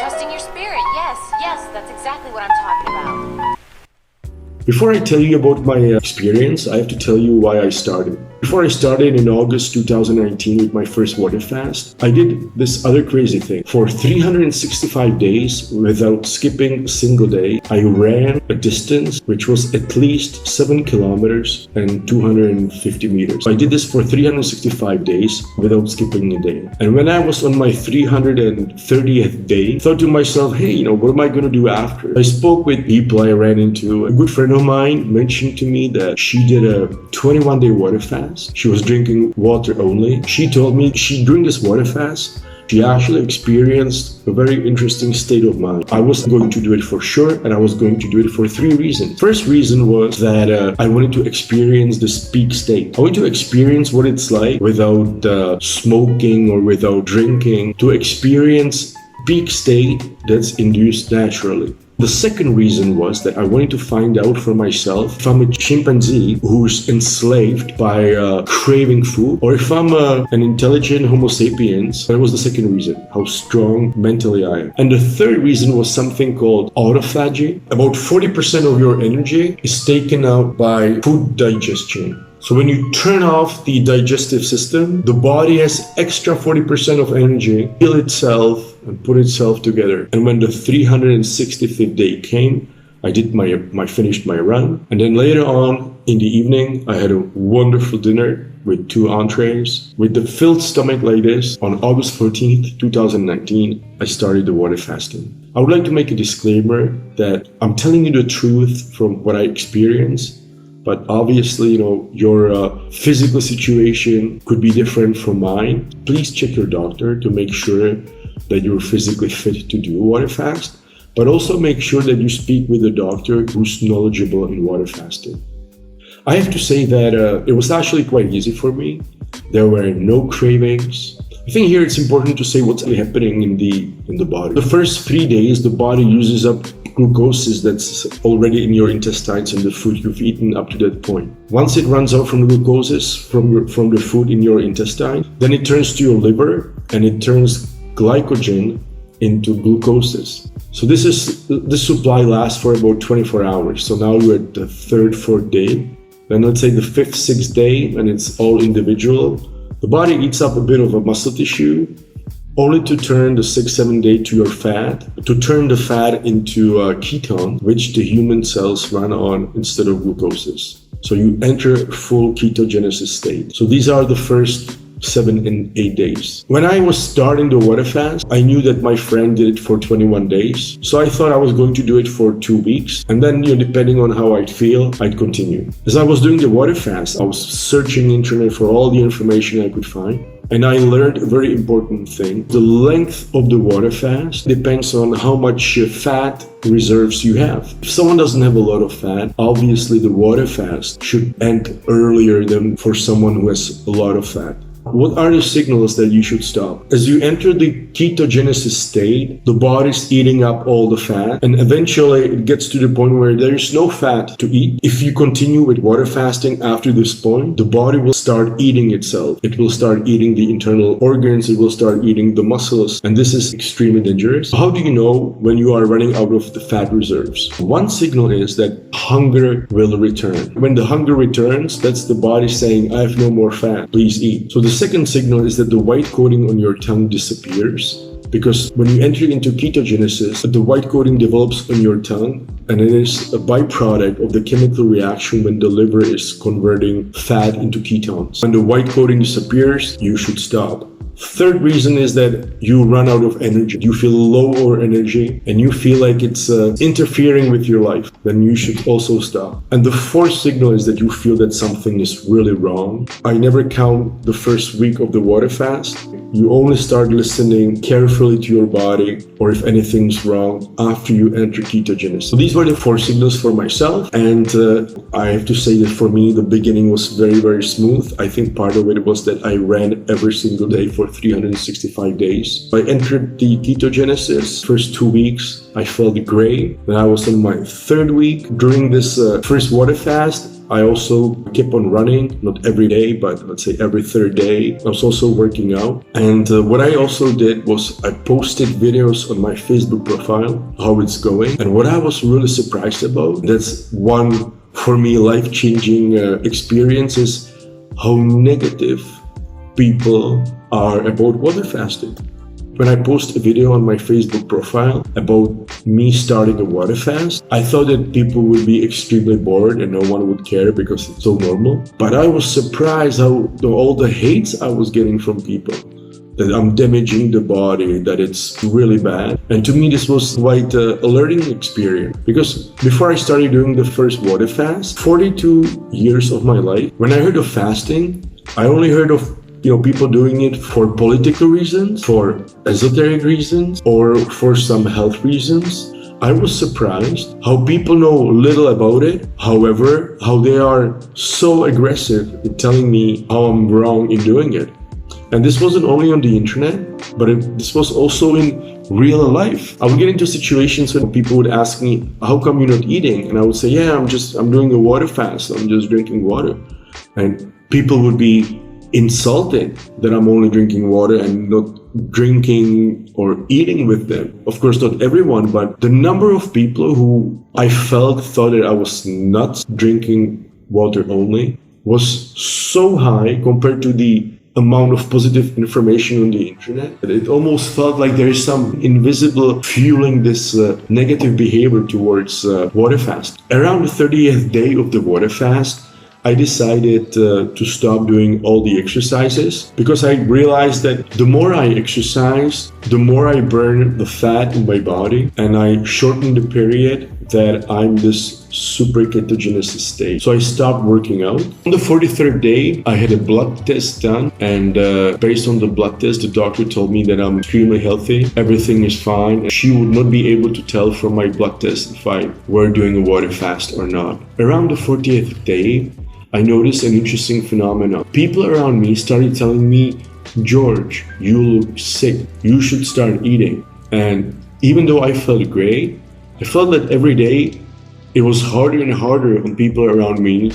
trusting your spirit. Yes, that's exactly what I'm talking about. Before I tell you about my experience, I have to tell you why I started. Before I started in August 2019 with my first water fast, I did this other crazy thing. For 365 days, without skipping a single day, I ran a distance which was at least 7 kilometers and 250 meters. I did this for 365 days without skipping a day. And when I was on my 330th day, I thought to myself, hey, what am I going to do after? I spoke with people I ran into. A good friend of mine mentioned to me that she did a 21-day water fast. She was drinking water only. She told me during this water fast, she actually experienced a very interesting state of mind. I was going to do it for sure, and I was going to do it for 3 reasons. First reason was that I wanted to experience this peak state. I wanted to experience what it's like without smoking or without drinking, to experience peak state that's induced naturally. The second reason was that I wanted to find out for myself if I'm a chimpanzee who's enslaved by craving food, or if I'm an intelligent Homo sapiens. That was the second reason, how strong mentally I am. And the third reason was something called autophagy. About 40% of your energy is taken out by food digestion. So when you turn off the digestive system, the body has extra 40% of energy, heal itself and put itself together. And when the 365th day came, I did finished my run. And then later on in the evening, I had a wonderful dinner with 2 entrees. With the filled stomach like this, on August 14th, 2019, I started the water fasting. I would like to make a disclaimer that I'm telling you the truth from what I experienced. But obviously, your physical situation could be different from mine. Please check your doctor to make sure that you're physically fit to do a water fast. But also make sure that you speak with a doctor who's knowledgeable in water fasting. I have to say that it was actually quite easy for me. There were no cravings. I think here it's important to say what's happening in the body. The first 3 days, the body uses up glucose that's already in your intestines and the food you've eaten up to that point. Once it runs out from the glucose from the food in your intestine, then it turns to your liver and it turns glycogen into glucose. So this supply lasts for about 24 hours. So now you're at the 3rd, 4th day. Then let's say the 5th, 6th day, and it's all individual. The body eats up a bit of a muscle tissue, only to turn the 6th, 7th day to your fat, to turn the fat into ketone, which the human cells run on instead of glucose. So you enter full ketogenesis state. So these are the first 7 and 8 days. When I was starting the water fast, I knew that my friend did it for 21 days. So I thought I was going to do it for 2 weeks. And then, depending on how I'd feel, I'd continue. As I was doing the water fast, I was searching the internet for all the information I could find. And I learned a very important thing. The length of the water fast depends on how much fat reserves you have. If someone doesn't have a lot of fat, obviously the water fast should end earlier than for someone who has a lot of fat. What are the signals that you should stop? As you enter the ketogenesis state, the body's eating up all the fat, and eventually it gets to the point where there is no fat to eat. If you continue with water fasting after this point, the body will start eating itself. It will start eating the internal organs, it will start eating the muscles, and this is extremely dangerous. How do you know when you are running out of the fat reserves? One signal is that hunger will return. When the hunger returns, that's the body saying, I have no more fat, please eat. So the second signal is that the white coating on your tongue disappears, because when you enter into ketogenesis, the white coating develops on your tongue, and it is a byproduct of the chemical reaction when the liver is converting fat into ketones. When the white coating disappears, you should stop. Third reason is that you run out of energy. You feel low on energy and you feel like it's interfering with your life. Then you should also stop. And the fourth signal is that you feel that something is really wrong. I never count the first week of the water fast. You only start listening carefully to your body or if anything's wrong after you enter ketogenesis. So these were the 4 signals for myself. And I have to say that for me, the beginning was very, very smooth. I think part of it was that I ran every single day for 365 days. I entered the ketogenesis. First 2 weeks, I felt great. Then I was on my 3rd week. During this first water fast, I also kept on running, not every day, but let's say every third day. I was also working out. And what I also did was I posted videos on my Facebook profile, how it's going. And what I was really surprised about, that's one, for me, life-changing experience, is how negative people are about water fasting. When I post a video on my Facebook profile about me starting a water fast, I thought that people would be extremely bored and no one would care because it's so normal. But I was surprised how all the hates I was getting from people, that I'm damaging the body, that it's really bad. And to me, this was quite a learning experience, because before I started doing the first water fast, 42 years of my life, when I heard of fasting, I only heard of people doing it for political reasons, for esoteric reasons, or for some health reasons. I was surprised how people know little about it. However, how they are so aggressive in telling me how I'm wrong in doing it. And this wasn't only on the internet, but this was also in real life. I would get into situations when people would ask me, how come you're not eating? And I would say, yeah, I'm doing a water fast. I'm just drinking water. And people would be insulted that I'm only drinking water and not drinking or eating with them. Of course, not everyone, but the number of people who I thought that I was not drinking water only was so high compared to the amount of positive information on the internet that it almost felt like there is some invisible fueling this negative behavior towards water fast. Around the 30th day of the water fast, I decided to stop doing all the exercises, because I realized that the more I exercise, the more I burn the fat in my body, and I shorten the period that I'm this super ketogenesis state. So I stopped working out. On the 43rd day, I had a blood test done, and based on the blood test, the doctor told me that I'm extremely healthy. Everything is fine. She would not be able to tell from my blood test if I were doing a water fast or not. Around the 40th day, I noticed an interesting phenomenon. People around me started telling me, George, you look sick. You should start eating. And even though I felt great, I felt that every day it was harder and harder on people around me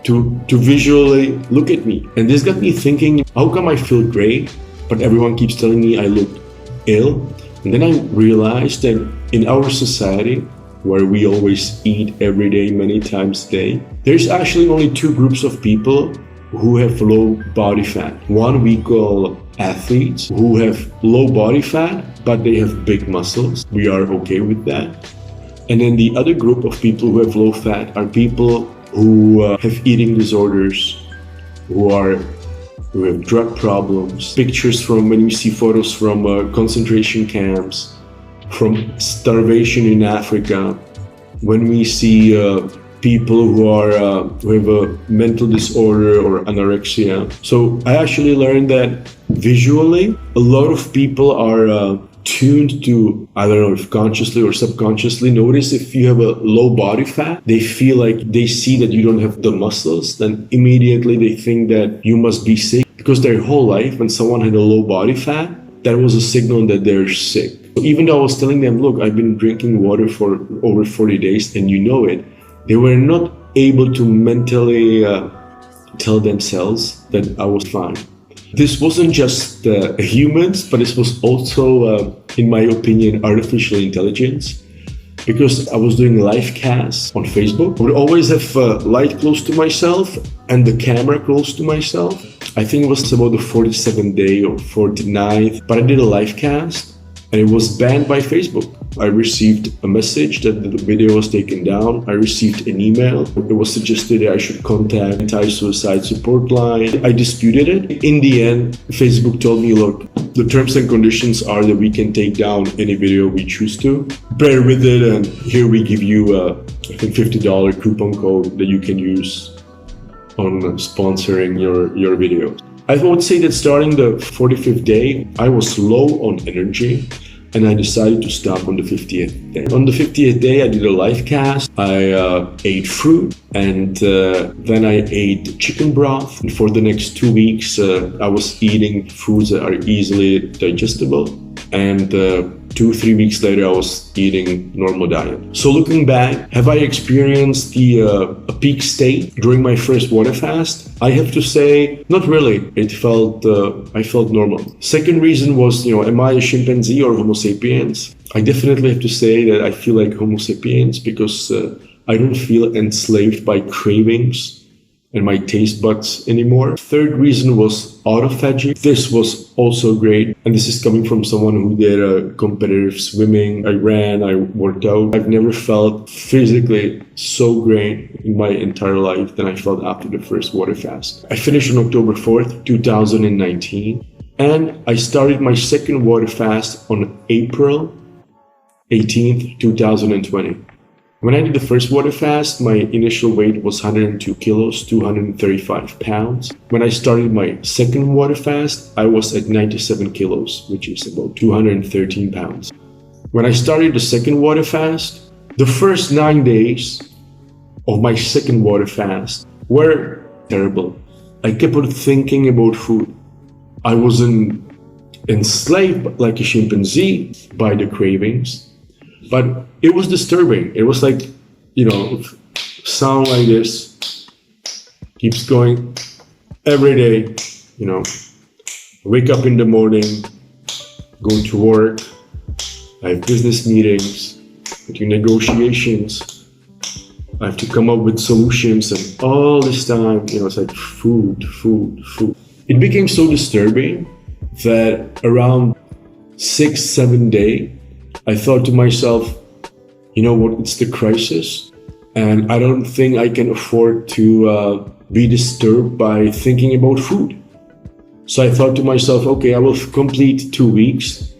to visually look at me. And this got me thinking, how come I feel great, but everyone keeps telling me I look ill? And then I realized that in our society, where we always eat every day, many times a day, there's actually only two groups of people who have low body fat. One we call athletes, who have low body fat, but they have big muscles. We are okay with that. And then the other group of people who have low fat are people who have eating disorders, who have drug problems. Pictures from, when you see photos from concentration camps, from starvation in Africa, when we see people who have a mental disorder or anorexia. So I actually learned that visually, a lot of people are tuned to, I don't know if consciously or subconsciously, notice if you have a low body fat, they feel like they see that you don't have the muscles, then immediately they think that you must be sick, because their whole life, when someone had a low body fat, that was a signal that they're sick. Even though I was telling them, look, I've been drinking water for over 40 days and you know it, they were not able to mentally tell themselves that I was fine. This wasn't just humans, but this was also, in my opinion, artificial intelligence. Because I was doing live casts on Facebook. I would always have light close to myself and the camera close to myself. I think it was about the 47th day or 49th, but I did a live cast and it was banned by Facebook. I received a message that the video was taken down. I received an email. It was suggested that I should contact anti-suicide support line. I disputed it. In the end, Facebook told me, look, the terms and conditions are that we can take down any video we choose to. Bear with it, and here we give you I think $50 coupon code that you can use on sponsoring your videos. I would say that starting the 45th day, I was low on energy, and I decided to stop on the 50th day. On the 50th day, I did a live cast. I ate fruit, and then I ate chicken broth. And for the next 2 weeks, I was eating foods that are easily digestible. And 2-3 weeks later, I was eating normal diet. So looking back, have I experienced a peak state during my first water fast? I have to say, not really. I felt normal. Second reason was, am I a chimpanzee or Homo sapiens? I definitely have to say that I feel like Homo sapiens because I don't feel enslaved by cravings and my taste buds anymore. Third reason was autophagy. This was also great. And this is coming from someone who did competitive swimming. I ran, I worked out. I've never felt physically so great in my entire life than I felt after the first water fast. I finished on October 4th, 2019. And I started my second water fast on April 18th, 2020. When I did the first water fast, my initial weight was 102 kilos, 235 pounds. When I started my second water fast, I was at 97 kilos, which is about 213 pounds. When I started the second water fast, the first 9 days of my second water fast were terrible. I kept on thinking about food. I wasn't enslaved like a chimpanzee by the cravings, but it was disturbing. It was like, sound like this keeps going every day, wake up in the morning, go to work, I have business meetings, I do negotiations, I have to come up with solutions, and all this time, it's like food. It became so disturbing that around 6-7 days, I thought to myself, you know what, it's the crisis, and I don't think I can afford to be disturbed by thinking about food. So I thought to myself, okay, I will complete 2 weeks,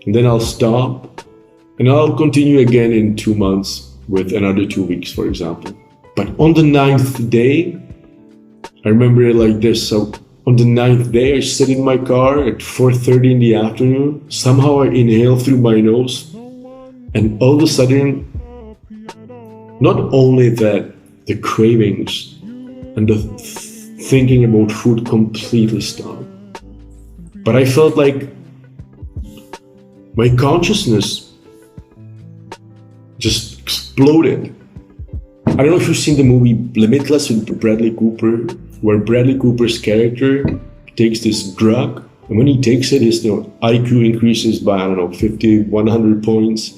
and then I'll stop, and I'll continue again in 2 months with another 2 weeks, for example. But on the 9th day, I remember it like this. So on the 9th day, I sit in my car at 4:30 in the afternoon. Somehow I inhale through my nose. And all of a sudden, not only that, the cravings and the thinking about food completely stopped, but I felt like my consciousness just exploded. I don't know if you've seen the movie Limitless with Bradley Cooper, where Bradley Cooper's character takes this drug, and when he takes it, his IQ increases by, 50, 100 points.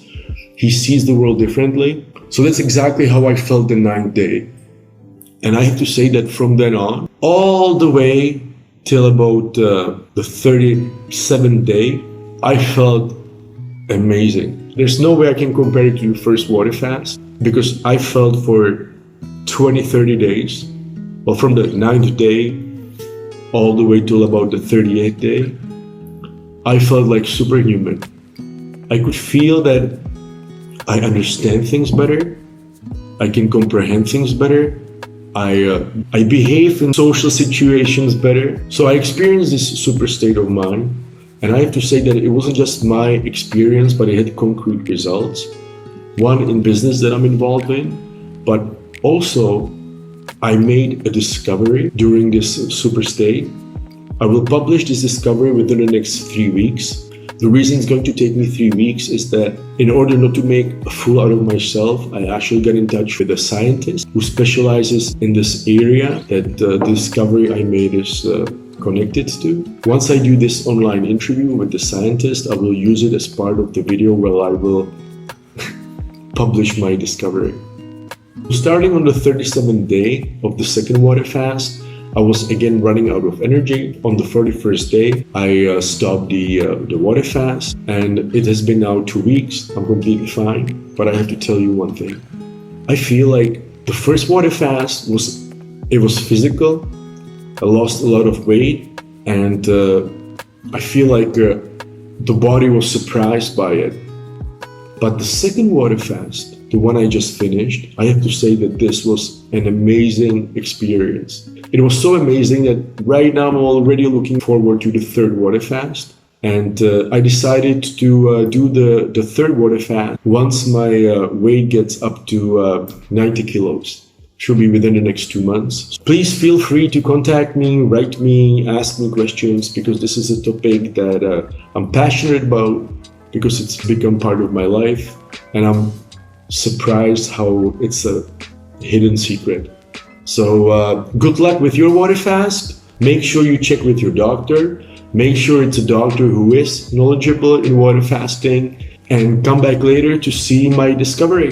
He sees the world differently. So that's exactly how I felt the 9th day. And I have to say that from then on, all the way till about the 37th day, I felt amazing. There's no way I can compare it to the first water fast, because I felt for 20-30 days, well, from the 9th day all the way till about the 38th day, I felt like superhuman. I could feel that I understand things better, I can comprehend things better, I behave in social situations better. So I experienced this super state of mind, and I have to say that it wasn't just my experience, but it had concrete results. One, in business that I'm involved in, but also I made a discovery during this super state. I will publish this discovery within the next 3 weeks. The reason it's going to take me 3 weeks is that in order not to make a fool out of myself, I actually got in touch with a scientist who specializes in this area that the discovery I made is connected to. Once I do this online interview with the scientist, I will use it as part of the video where I will publish my discovery. Starting on the 37th day of the second water fast, I was again running out of energy. On the 41st day, I stopped the water fast, and it has been now 2 weeks. I'm completely fine, but I have to tell you one thing. I feel like the first water fast was physical. I lost a lot of weight, and I feel like the body was surprised by it. But the second water fast, the one I just finished, I have to say that this was an amazing experience. It was so amazing that right now I'm already looking forward to the third water fast. And I decided to do the third water fast once my weight gets up to 90 kilos. Should be within the next 2 months. Please feel free to contact me, write me, ask me questions, because this is a topic that I'm passionate about, because it's become part of my life, and I'm surprised how it's a hidden secret. So good luck with your water fast. Make sure you check with your doctor. Make sure it's a doctor who is knowledgeable in water fasting, and come back later to see my discovery.